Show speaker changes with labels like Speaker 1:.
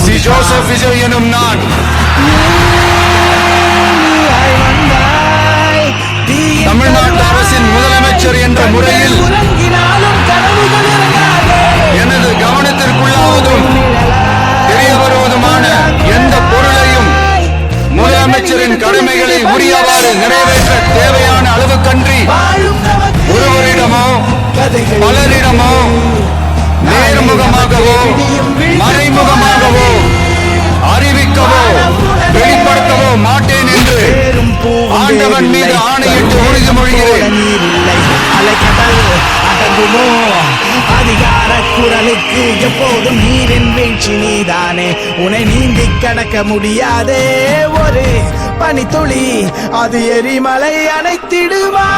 Speaker 1: Joseph Vijay எனும் நான் தமிழ்நாட்டு அரசின் முதலமைச்சர் என்ற முறையில் எனது கவனத்திற்குள்ளாவதும் தெரிய வருவதுமான எந்த பொருளையும் முதலமைச்சரின் கடமைகளை உரியவாறு நிறைவேற்ற தேவையான அளவுக்கன்றி ஒருவரிடமோ பலரிடமோ நேர்முகமாகவோ மறைமுகமாகவோ அறிவிக்கவோ வெளிப்படுத்தவோ மாட்டேன் என்று ஆண்டவன் மீது ஆணையிட்டு உறுதிமொழிகிறேன்.
Speaker 2: அதிகார குரலுக்கு எப்போதும் நீரின் வீழ்ச்சி நீதானே. உன்னை நீந்தி கடக்க முடியாதே ஒரு பனித்துளி, அது எரிமலை அணைத்திடுமா.